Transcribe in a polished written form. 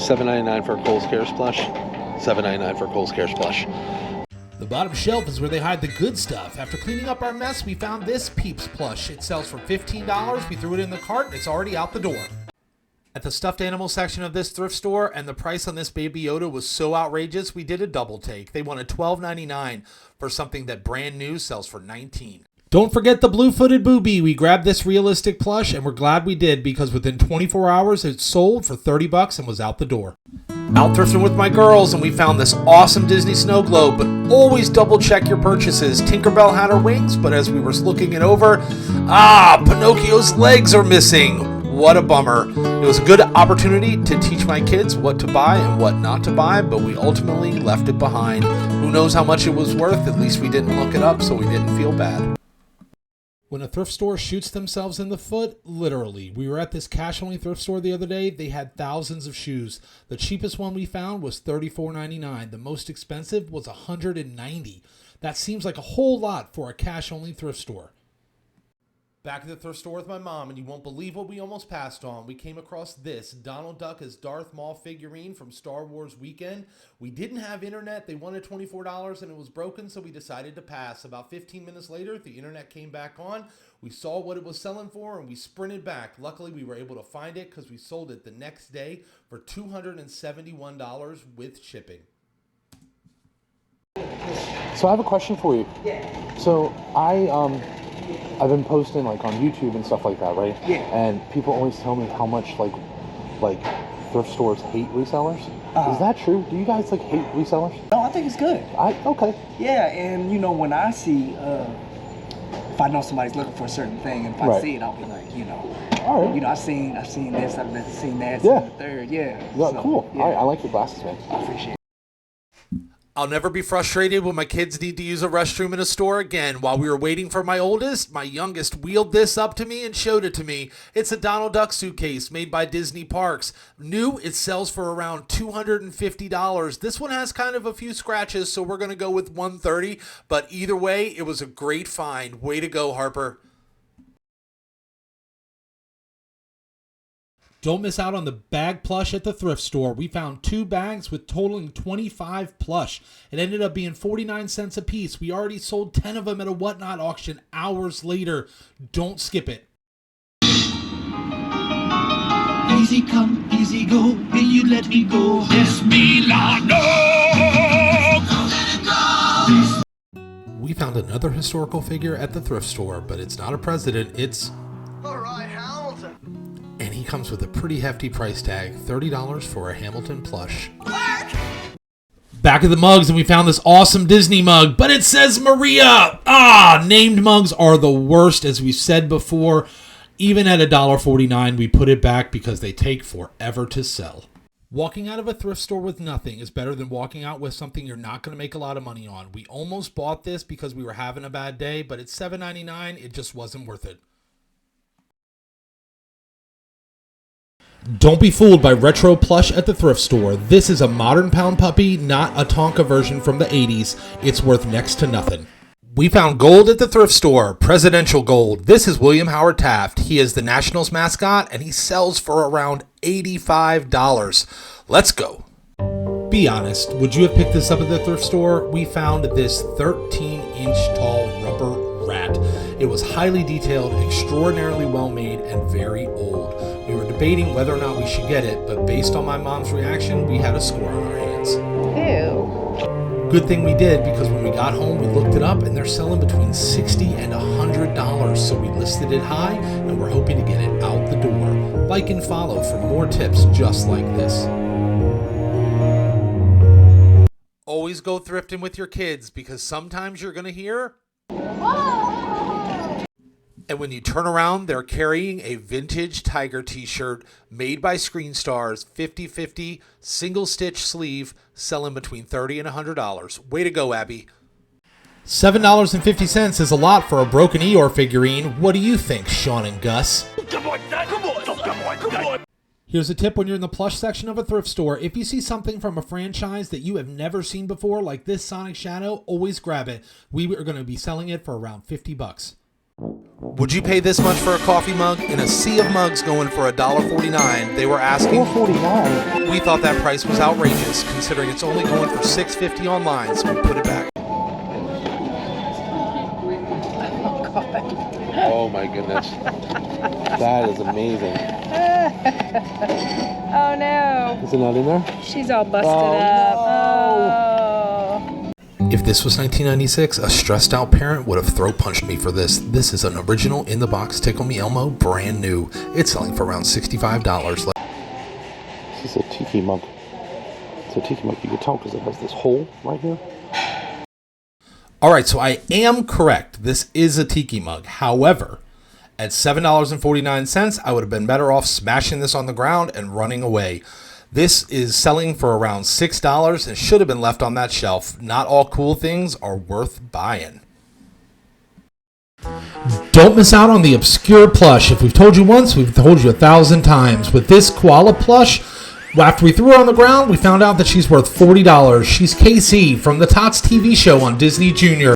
$7.99 for a Kohl's Cares plush. $7.99 for a Kohl's Cares plush. The bottom shelf is where they hide the good stuff. After cleaning up our mess, we found this Peeps plush. It sells for $15. We threw it in the cart and it's already out the door. At the stuffed animal section of this thrift store, and the price on this Baby Yoda was so outrageous, we did a double take. They wanted $12.99 for something that brand new sells for $19. Don't forget the blue-footed booby. We grabbed this realistic plush and we're glad we did because within 24 hours it sold for $30 and was out the door. Out thrifting with my girls and we found this awesome Disney snow globe, but always double check your purchases. Tinkerbell had her wings, but as we were looking it over, Pinocchio's legs are missing. What a bummer. It was a good opportunity to teach my kids what to buy and what not to buy, but we ultimately left it behind. Who knows how much it was worth? At least we didn't look it up, so we didn't feel bad. When a thrift store shoots themselves in the foot, literally. We were at this cash-only thrift store the other day. They had thousands of shoes. The cheapest one we found was $34.99. The most expensive was $190. That seems like a whole lot for a cash-only thrift store. Back at the thrift store with my mom, and you won't believe what we almost passed on. We came across this Donald Duck as Darth Maul figurine from Star Wars Weekend. We didn't have internet. They wanted $24 and it was broken, so we decided to pass. About 15 minutes later, the internet came back on. We saw what it was selling for and we sprinted back. Luckily, we were able to find it because we sold it the next day for $271 with shipping. So I have a question for you. Yeah. So I've been posting like on YouTube and stuff like that, right? Yeah. And people always tell me how much like thrift stores hate resellers. Is that true? Do you guys like hate resellers? No, I think it's good. Okay. Yeah, and you know when I see, if I know somebody's looking for a certain thing, and if I see it, I'll be like, all right. I've seen this, I've seen that, yeah. seen the third, yeah. No, so, cool. Yeah. All right, I like your glasses, man. I appreciate it. I'll never be frustrated when my kids need to use a restroom in a store again. While we were waiting for my oldest, my youngest wheeled this up to me and showed it to me. It's a Donald Duck suitcase made by Disney Parks. New, it sells for around $250. This one has kind of a few scratches, so we're going to go with $130. But either way, it was a great find. Way to go, Harper. Don't miss out on the bag plush at the thrift store. We found 2 bags with totaling 25 plush. It ended up being 49 cents a piece. We already sold 10 of them at a Whatnot auction hours later. Don't skip it. Easy come, easy go, will you let me go? Yes, Milano! We found another historical figure at the thrift store, but it's not a president, it's... All right, Hamilton. And he comes with a pretty hefty price tag, $30 for a Hamilton plush. Back at the mugs, and we found this awesome Disney mug, but it says Maria. Named mugs are the worst, as we've said before. Even at $1.49, we put it back because they take forever to sell. Walking out of a thrift store with nothing is better than walking out with something you're not going to make a lot of money on. We almost bought this because we were having a bad day, but it's $7.99. It just wasn't worth it. Don't be fooled by retro plush at the thrift store. This is a modern pound puppy, not a Tonka version from the 80s. It's worth next to nothing. We found gold at the thrift store, presidential gold. This is William Howard Taft. He is the Nationals mascot, and he sells for around $85. Let's go. Be honest, would you have picked this up at the thrift store? We found this 13-inch tall rubber rat. It was highly detailed, extraordinarily well made, and very old. We were debating whether or not we should get it, but based on my mom's reaction, we had a score on our hands. Ew. Good thing we did, because when we got home, we looked it up, and they're selling between $60 and $100, so we listed it high, and we're hoping to get it out the door. Like and follow for more tips just like this. Always go thrifting with your kids, because sometimes you're going to hear... And when you turn around, they're carrying a vintage Tiger t-shirt made by Screen Stars, 50/50, single stitch sleeve, selling between $30 and $100. Way to go, Abby. $7.50 is a lot for a broken Eeyore figurine. What do you think, Sean and Gus? Come on. Here's a tip when you're in the plush section of a thrift store. If you see something from a franchise that you have never seen before, like this Sonic Shadow, always grab it. We are going to be selling it for around $50. Would you pay this much for a coffee mug? In a sea of mugs going for $1.49, they were asking. $4.49. We thought that price was outrageous, considering it's only going for $6.50 online, so we put it back. Oh my goodness. That is amazing. Oh no. Is it not in there? She's all busted Oh, up. no. Oh. If this was 1996, a stressed out parent would have throat punched me for this. This is an original in the box Tickle Me Elmo, brand new. It's selling for around $65. This is a tiki mug. It's a tiki mug. You can tell because it has this hole right here. All right, so I am correct. This is a tiki mug. However, at $7.49, I would have been better off smashing this on the ground and running away. This is selling for around $6 and should have been left on that shelf. Not all cool things are worth buying. Don't miss out on the obscure plush. If we've told you once, we've told you 1,000 times. With this koala plush, after we threw her on the ground, we found out that she's worth $40. She's Casey from the Tots TV show on Disney Junior.